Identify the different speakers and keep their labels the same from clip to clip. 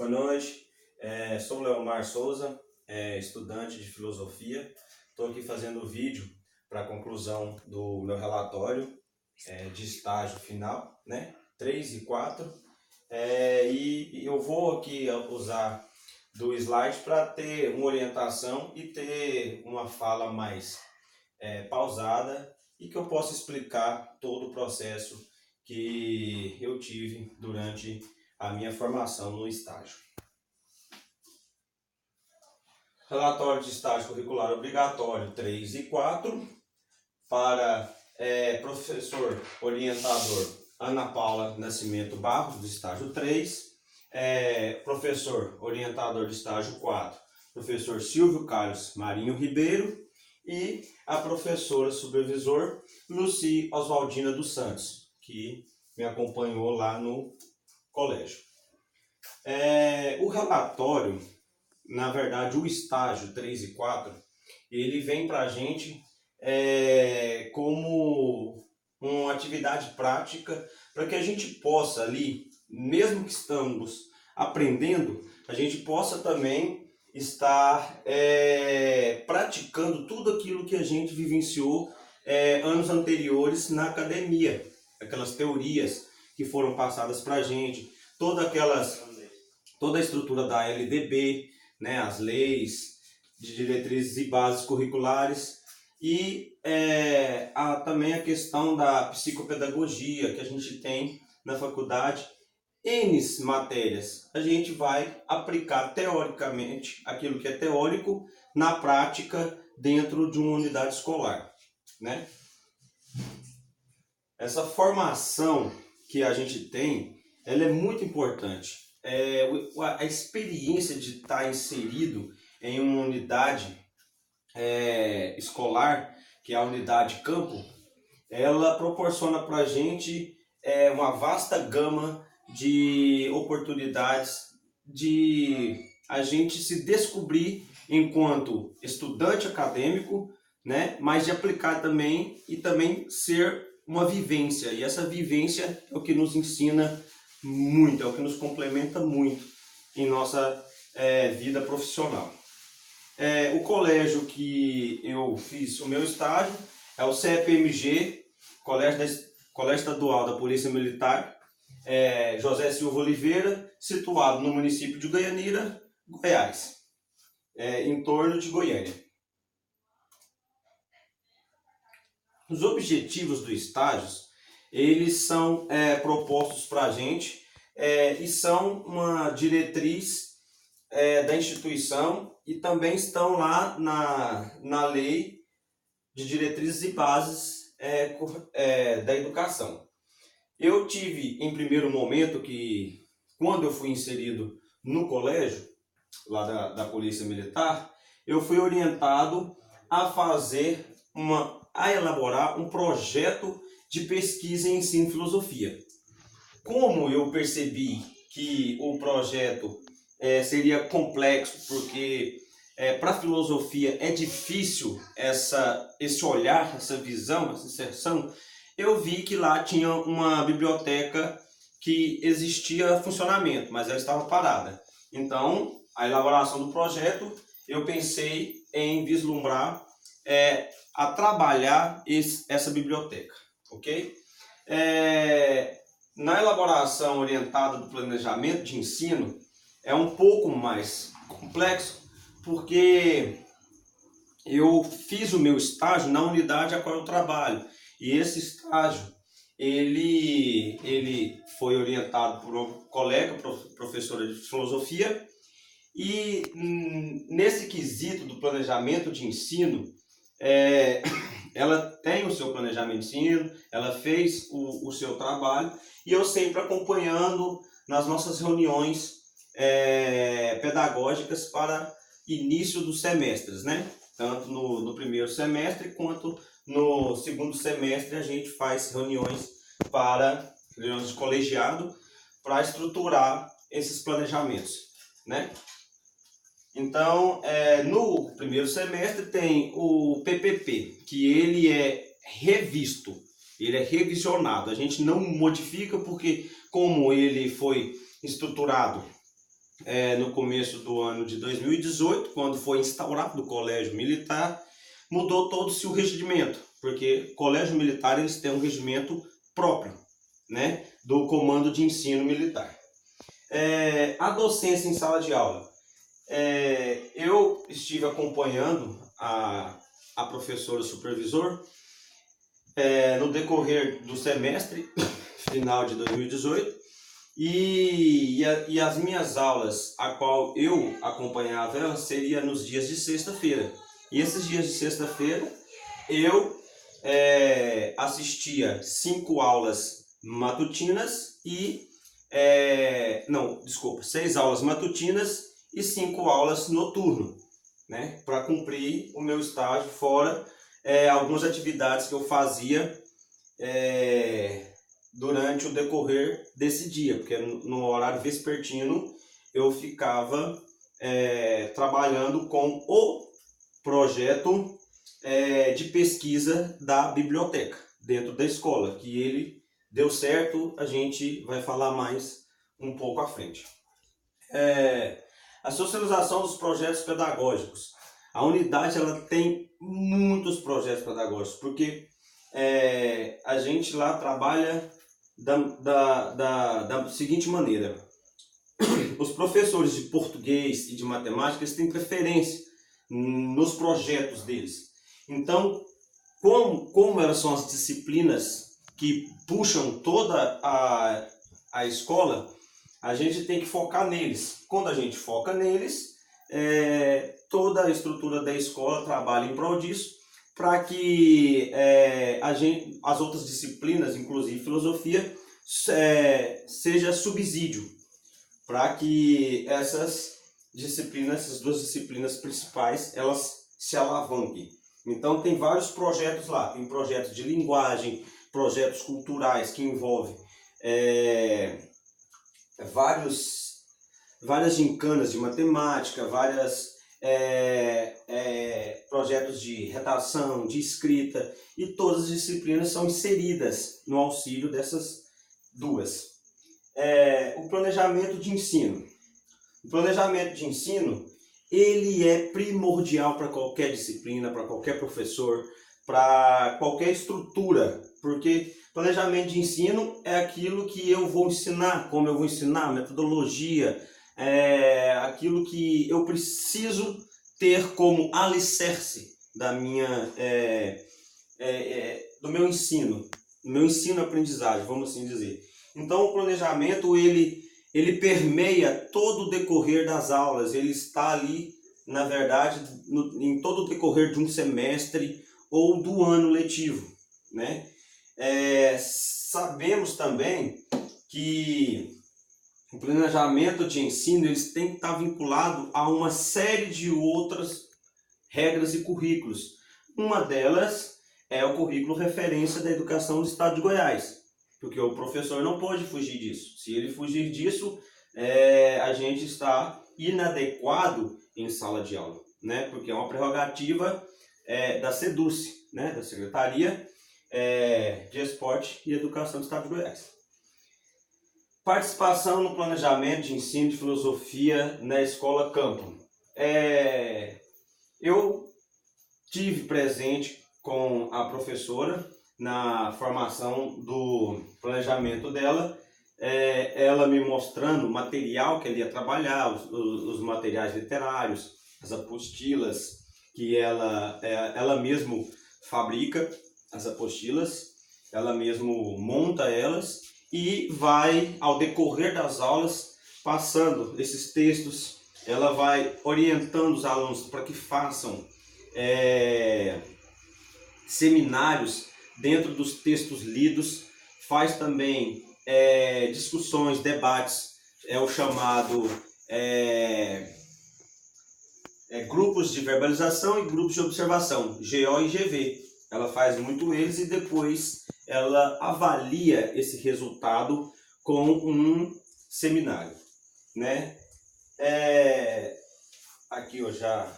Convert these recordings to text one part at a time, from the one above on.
Speaker 1: Boa noite, sou o Leomar Souza, estudante de filosofia. Estou aqui fazendo o vídeo para a conclusão do meu relatório de estágio final, né? 3 e 4. E eu vou aqui usar do slide para ter uma orientação e ter uma fala mais pausada e que eu possa explicar todo o processo que eu tive durante a minha formação no estágio. Relatório de estágio curricular obrigatório 3 e 4 para professor orientador Ana Paula Nascimento Barros, do estágio 3, professor orientador do estágio 4, professor Silvio Carlos Marinho Ribeiro e a professora supervisor Luci Oswaldina dos Santos, que me acompanhou lá no colégio. O relatório, na verdade o estágio 3 e 4, ele vem para a gente como uma atividade prática para que a gente possa ali, mesmo que estamos aprendendo, a gente possa também estar praticando tudo aquilo que a gente vivenciou anos anteriores na academia, aquelas teorias que foram passadas para a gente, toda a estrutura da LDB, né, as leis de diretrizes e bases curriculares e também a questão da psicopedagogia que a gente tem na faculdade. N matérias, a gente vai aplicar teoricamente aquilo que é teórico na prática dentro de uma unidade escolar, né? Essa formação que a gente tem, ela é muito importante. A experiência de estar inserido em uma unidade escolar, que é a unidade campo, ela proporciona para a gente uma vasta gama de oportunidades de a gente se descobrir enquanto estudante acadêmico, né? Mas de aplicar também e também ser uma vivência. E essa vivência é o que nos ensina muito, é o que nos complementa muito em nossa vida profissional. O colégio que eu fiz o meu estágio é o CEPMG, Colégio Estadual da Polícia Militar, José Silva Oliveira, situado no município de Goianira, Goiás, em torno de Goiânia. Os objetivos do estágio, eles são propostos para a gente e são uma diretriz da instituição e também estão lá na lei de diretrizes e bases da educação. Eu tive, em primeiro momento, que quando eu fui inserido no colégio, lá da Polícia Militar, eu fui orientado a elaborar um projeto de pesquisa em ensino e filosofia. Como eu percebi que o projeto seria complexo, porque para a filosofia é difícil esse olhar, essa visão, essa inserção, eu vi que lá tinha uma biblioteca que existia funcionamento, mas ela estava parada. Então, a elaboração do projeto, eu pensei em vislumbrar a trabalhar essa biblioteca, ok? Na elaboração orientada do planejamento de ensino, é um pouco mais complexo, porque eu fiz o meu estágio na unidade a qual eu trabalho. E esse estágio, ele foi orientado por uma colega, professora de filosofia, e nesse quesito do planejamento de ensino, ela tem o seu planejamento de ensino, ela fez o seu trabalho, e eu sempre acompanhando nas nossas reuniões pedagógicas para início dos semestres, né? Tanto no primeiro semestre quanto no segundo semestre a gente faz reuniões de colegiado para estruturar esses planejamentos, né? Então, no primeiro semestre tem o PPP, que ele é revisto, ele é revisionado. A gente não modifica porque como ele foi estruturado no começo do ano de 2018, quando foi instaurado o Colégio Militar, mudou todo-se o regimento, porque o Colégio Militar eles têm um regimento próprio, né, do Comando de Ensino Militar. A docência em sala de aula. Eu estive acompanhando a professora supervisor no decorrer do semestre final de 2018 e as minhas aulas, a qual eu acompanhava ela, seria nos dias de sexta-feira. E esses dias de sexta-feira eu assistia 5 aulas matutinas e 6 aulas matutinas e 5 aulas noturno, né, para cumprir o meu estágio, fora algumas atividades que eu fazia durante o decorrer desse dia, porque no horário vespertino eu ficava trabalhando com o projeto de pesquisa da biblioteca dentro da escola, que ele deu certo, a gente vai falar mais um pouco à frente. A socialização dos projetos pedagógicos. A unidade ela tem muitos projetos pedagógicos, porque a gente lá trabalha da seguinte maneira. Os professores de português e de matemática eles têm preferência nos projetos deles. Então, como elas são as disciplinas que puxam toda a escola, a gente tem que focar neles. Quando a gente foca neles, toda a estrutura da escola trabalha em prol disso, para que as outras disciplinas, inclusive filosofia, seja subsídio, para que essas duas disciplinas principais, elas se alavanquem. Então tem vários projetos lá, tem projetos de linguagem, projetos culturais que envolvem várias gincanas de matemática, projetos de redação, de escrita, e todas as disciplinas são inseridas no auxílio dessas duas. O planejamento de ensino. O planejamento de ensino ele é primordial para qualquer disciplina, para qualquer professor, para qualquer estrutura, porque planejamento de ensino é aquilo que eu vou ensinar, como eu vou ensinar, metodologia, aquilo que eu preciso ter como alicerce da do meu ensino-aprendizagem, vamos assim dizer. Então o planejamento ele permeia todo o decorrer das aulas, ele está ali, na verdade, em todo o decorrer de um semestre ou do ano letivo, né? Sabemos também que o planejamento de ensino eles tem que estar vinculado a uma série de outras regras e currículos. Uma delas é o currículo referência da educação do estado de Goiás, porque o professor não pode fugir disso. Se ele fugir disso, a gente está inadequado em sala de aula, né? Porque é uma prerrogativa da SEDUC, né? Da Secretaria de Esporte e Educação do Estado de Goiás. Participação no planejamento de ensino de filosofia na escola campo. Eu tive presente com a professora na formação do planejamento dela, ela me mostrando o material que ela ia trabalhar, os materiais literários, as apostilas que ela mesmo fabrica, as apostilas, ela mesmo monta elas e vai, ao decorrer das aulas, passando esses textos, ela vai orientando os alunos para que façam seminários dentro dos textos lidos, faz também discussões, debates, o chamado grupos de verbalização e grupos de observação, GO e GV. Ela faz muito eles e depois ela avalia esse resultado com um seminário, né? Aqui eu já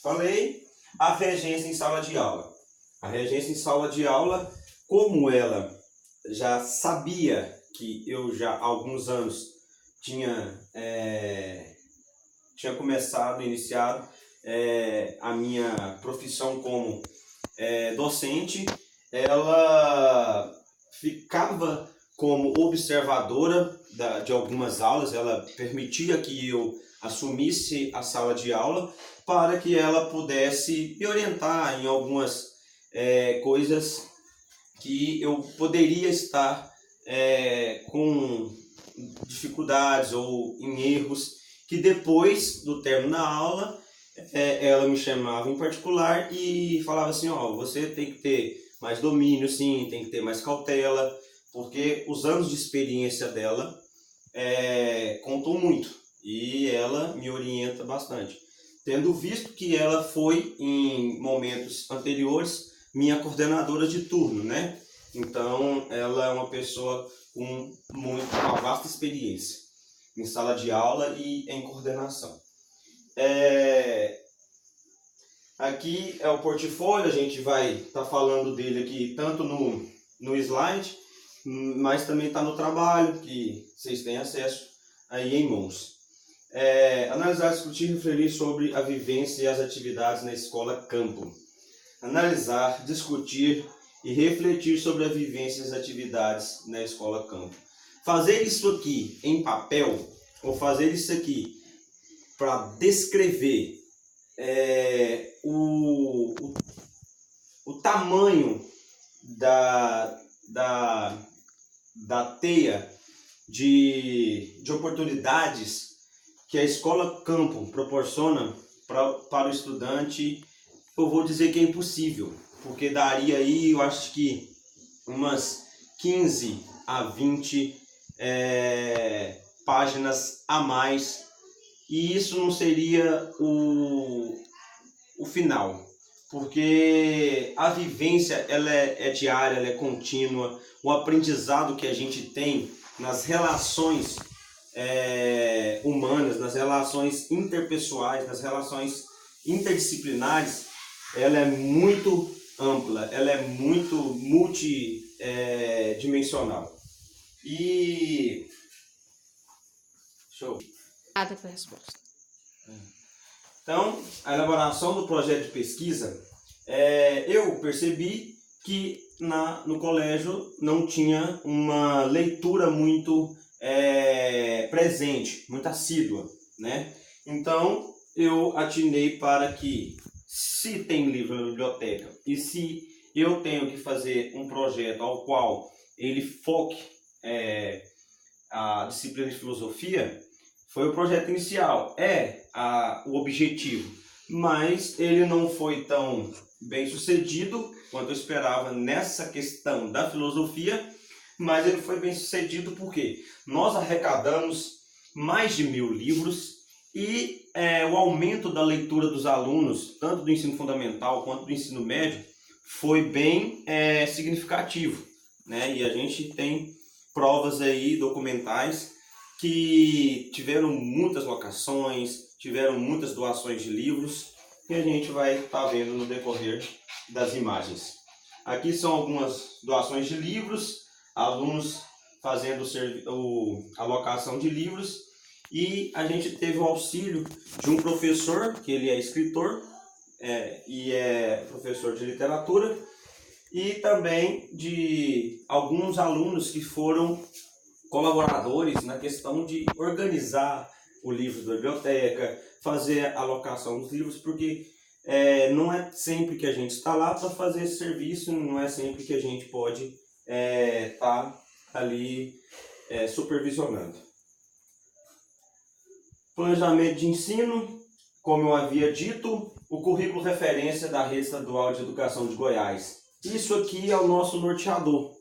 Speaker 1: falei. A regência em sala de aula. A regência em sala de aula, como ela já sabia que eu já há alguns anos tinha tinha iniciado a minha profissão como docente, ela ficava como observadora de algumas aulas, ela permitia que eu assumisse a sala de aula para que ela pudesse me orientar em algumas coisas que eu poderia estar com dificuldades ou em erros, que depois do término da aula ela me chamava em particular e falava assim, ó, você tem que ter mais domínio, sim, tem que ter mais cautela, porque os anos de experiência dela contam muito e ela me orienta bastante. Tendo visto que ela foi, em momentos anteriores, minha coordenadora de turno, né? Então, ela é uma pessoa com uma vasta experiência em sala de aula e em coordenação. Aqui é o portfólio, a gente vai estar falando dele aqui tanto no slide, mas também está no trabalho, que vocês têm acesso aí em mãos. Analisar, discutir e refletir sobre a vivência e as atividades na escola campo. Analisar, discutir e refletir sobre a vivência e as atividades na escola campo. Fazer isso aqui em papel, ou fazer isso aqui para descrever o tamanho da teia de oportunidades que a escola campo proporciona para o estudante, eu vou dizer que é impossível, porque daria aí, eu acho que umas 15 a 20 páginas a mais, e isso não seria o final, porque a vivência ela é diária, ela é contínua, o aprendizado que a gente tem nas relações humanas, nas relações interpessoais, nas relações interdisciplinares, ela é muito ampla, ela é muito multidimensional. E... show.
Speaker 2: Obrigada pela resposta.
Speaker 1: Então, a elaboração do projeto de pesquisa, eu percebi que no colégio não tinha uma leitura muito presente, muito assídua, né? Então, eu atinei para que, se tem livro na biblioteca e se eu tenho que fazer um projeto ao qual ele foque a disciplina de filosofia, foi o projeto inicial, o objetivo, mas ele não foi tão bem sucedido quanto eu esperava nessa questão da filosofia, mas ele foi bem sucedido porque nós arrecadamos mais de 1000 livros e o aumento da leitura dos alunos, tanto do ensino fundamental quanto do ensino médio, foi bem significativo, né? E a gente tem provas aí documentais que tiveram muitas locações, tiveram muitas doações de livros, e a gente vai estar vendo no decorrer das imagens. Aqui são algumas doações de livros, alunos fazendo a alocação de livros, e a gente teve o auxílio de um professor, que ele é escritor e é professor de literatura, e também de alguns alunos que foram colaboradores na questão de organizar o livro da biblioteca, fazer a alocação dos livros, porque não é sempre que a gente está lá para fazer esse serviço, não é sempre que a gente pode estar ali supervisionando. Planejamento de ensino, como eu havia dito, o currículo referência da Rede Estadual de Educação de Goiás. Isso aqui é o nosso norteador.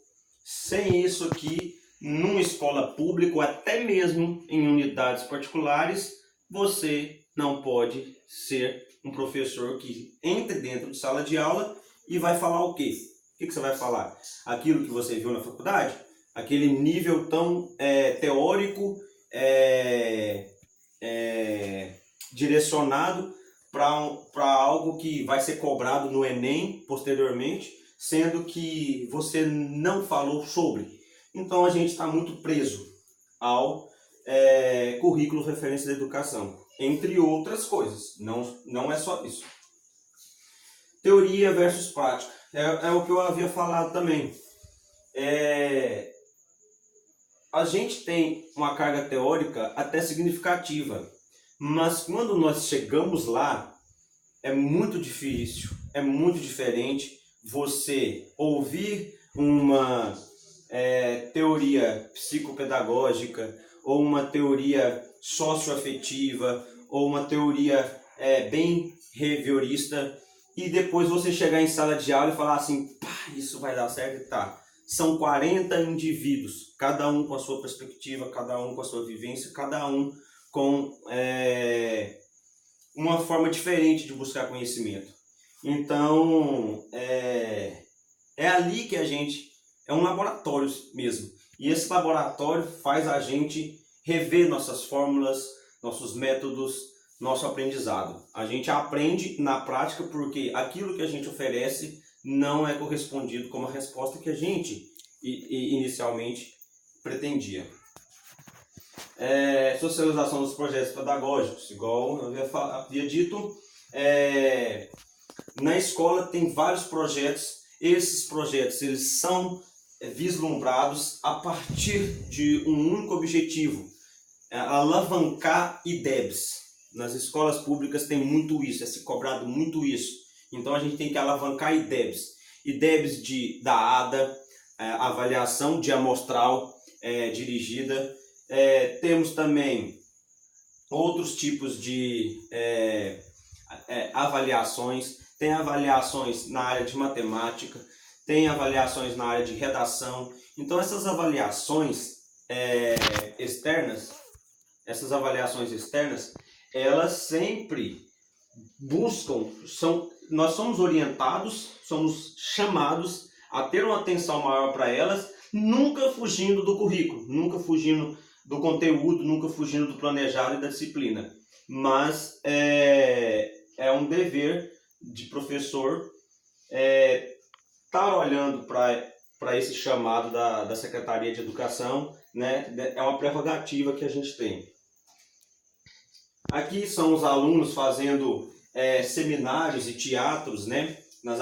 Speaker 1: Sem isso aqui, numa escola pública, ou até mesmo em unidades particulares, você não pode ser um professor que entre dentro de sala de aula e vai falar o quê? O que você vai falar? Aquilo que você viu na faculdade? Aquele nível tão teórico, direcionado para algo que vai ser cobrado no Enem posteriormente, sendo que você não falou sobre. Então a gente está muito preso ao currículo referência da educação, entre outras coisas, não é só isso. Teoria versus prática, é o que eu havia falado também. A gente tem uma carga teórica até significativa, mas quando nós chegamos lá, é muito difícil, é muito diferente você ouvir uma teoria psicopedagógica, ou uma teoria socioafetiva, ou uma teoria bem behaviorista, e depois você chegar em sala de aula e falar assim, pá, isso vai dar certo e tá. São 40 indivíduos, cada um com a sua perspectiva, cada um com a sua vivência, cada um com uma forma diferente de buscar conhecimento. Então, é ali que a gente... É um laboratório mesmo. E esse laboratório faz a gente rever nossas fórmulas, nossos métodos, nosso aprendizado. A gente aprende na prática porque aquilo que a gente oferece não é correspondido com a resposta que a gente inicialmente pretendia. Socialização dos projetos pedagógicos, igual eu havia dito, na escola tem vários projetos. Esses projetos eles são vislumbrados a partir de um único objetivo, alavancar IDEBs. Nas escolas públicas tem muito isso, é se cobrado muito isso. Então a gente tem que alavancar IDEBs. IDEBs da ADA, avaliação diamostral dirigida. Temos também outros tipos de avaliações. Tem avaliações na área de matemática, tem avaliações na área de redação. Então essas avaliações externas, elas sempre buscam, nós somos orientados, somos chamados a ter uma atenção maior para elas, nunca fugindo do currículo, nunca fugindo do conteúdo, nunca fugindo do planejado e da disciplina. Mas é um dever de professor estar olhando para esse chamado da Secretaria de Educação, né? É uma prerrogativa que a gente tem. Aqui são os alunos fazendo seminários e teatros, né? Nas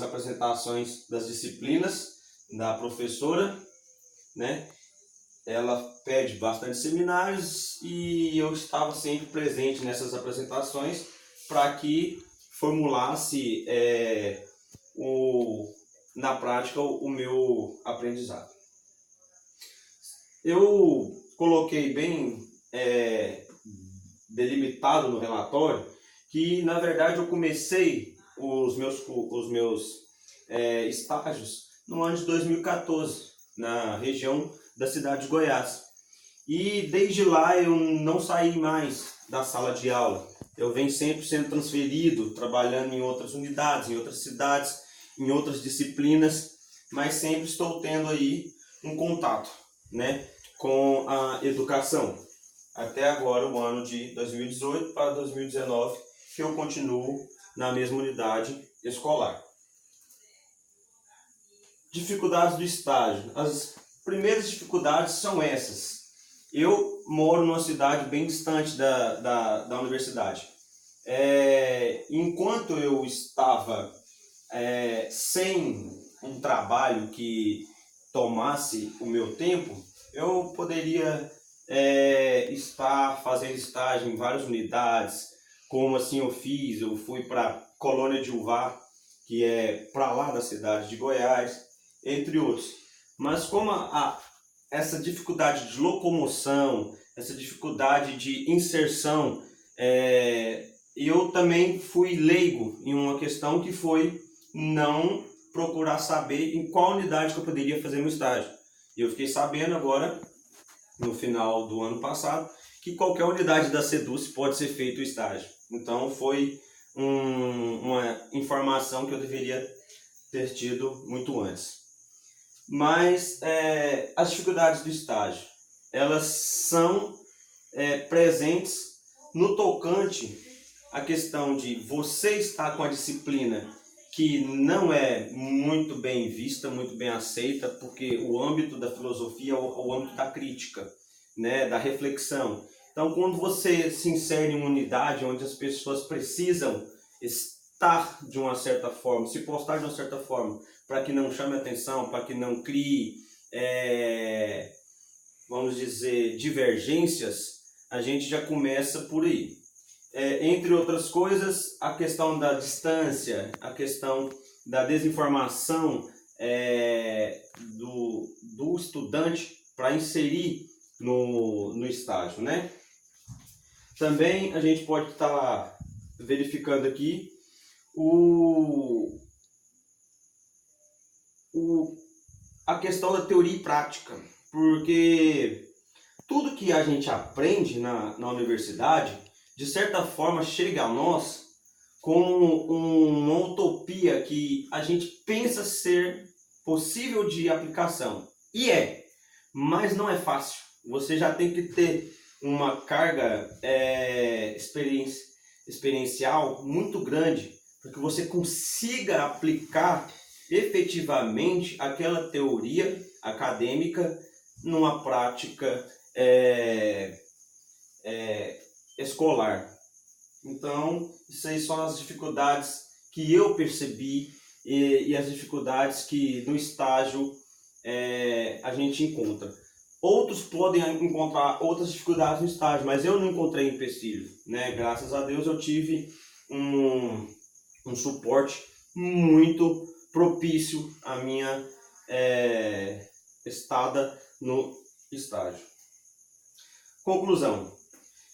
Speaker 1: apresentações das disciplinas da professora, né? Ela pede bastante seminários e eu estava sempre presente nessas apresentações para que formulasse na prática o meu aprendizado. Eu coloquei bem delimitado no relatório que, na verdade, eu comecei os meus estágios no ano de 2014, na região da cidade de Goiás. E desde lá eu não saí mais da sala de aula. Eu venho sempre sendo transferido, trabalhando em outras unidades, em outras cidades, em outras disciplinas, mas sempre estou tendo aí um contato, né, com a educação. Até agora, o ano de 2018 para 2019, que eu continuo na mesma unidade escolar. Dificuldades do estágio. As primeiras dificuldades são essas. Eu moro numa cidade bem distante da universidade. Enquanto eu estava sem um trabalho que tomasse o meu tempo, eu poderia estar fazendo estágio em várias unidades, como assim eu fui para Colônia de Uvá, que é para lá da cidade de Goiás, entre outros. Mas como essa dificuldade de locomoção, essa dificuldade de inserção, eu também fui leigo em uma questão que foi não procurar saber em qual unidade que eu poderia fazer meu estágio. E eu fiquei sabendo agora, no final do ano passado, que qualquer unidade da SEDUC pode ser feito o estágio. Então foi uma informação que eu deveria ter tido muito antes. Mas as dificuldades do estágio, elas são presentes no tocante à questão de você estar com a disciplina que não é muito bem vista, muito bem aceita, porque o âmbito da filosofia é o âmbito da crítica, né, da reflexão. Então, quando você se insere em uma unidade onde as pessoas precisam estar de uma certa forma, se postar de uma certa forma, para que não chame atenção, para que não crie, vamos dizer, divergências, a gente já começa por aí. Entre outras coisas, a questão da distância, a questão da desinformação do estudante para inserir no estágio, né? Também a gente pode estar verificando aqui a questão da teoria e prática, porque tudo que a gente aprende na universidade, de certa forma, chega a nós como uma utopia que a gente pensa ser possível de aplicação. E mas não é fácil. Você já tem que ter uma carga experiencial muito grande para que você consiga aplicar efetivamente aquela teoria acadêmica numa prática escolar. Então, isso aí são as dificuldades que eu percebi e as dificuldades que no estágio a gente encontra. Outros podem encontrar outras dificuldades no estágio, mas eu não encontrei empecilho, né? Graças a Deus eu tive um suporte muito propício à minha estada no estágio. Conclusão.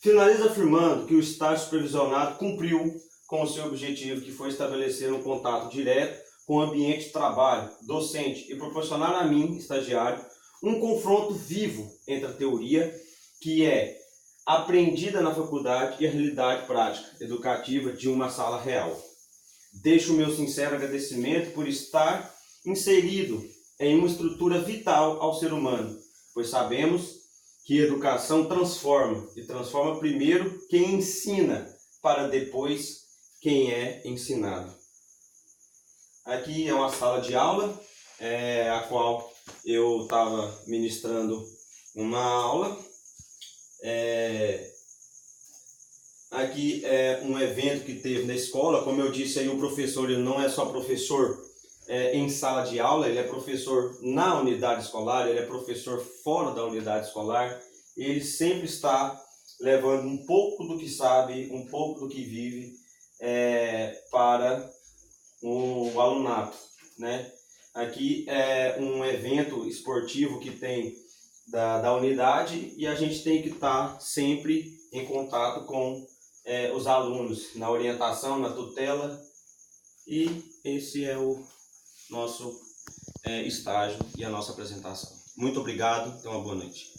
Speaker 1: Finaliza afirmando que o estágio supervisionado cumpriu com o seu objetivo, que foi estabelecer um contato direto com o ambiente de trabalho docente e proporcionar a mim, estagiário, um confronto vivo entre a teoria, que é aprendida na faculdade, e a realidade prática educativa de uma sala real. Deixo o meu sincero agradecimento por estar inserido em uma estrutura vital ao ser humano, pois sabemos que educação transforma, e transforma primeiro quem ensina, para depois quem é ensinado. Aqui é uma sala de aula, a qual eu estava ministrando uma aula. Aqui é um evento que teve na escola. Como eu disse aí, o professor ele não é só professor em sala de aula, ele é professor na unidade escolar, ele é professor fora da unidade escolar. Ele sempre está levando um pouco do que sabe, um pouco do que vive para o alunato, né? Aqui é um evento esportivo que tem da unidade, e a gente tem que estar sempre em contato com os alunos, na orientação, na tutela, e esse é o nosso estágio e a nossa apresentação. Muito obrigado, tenha uma boa noite.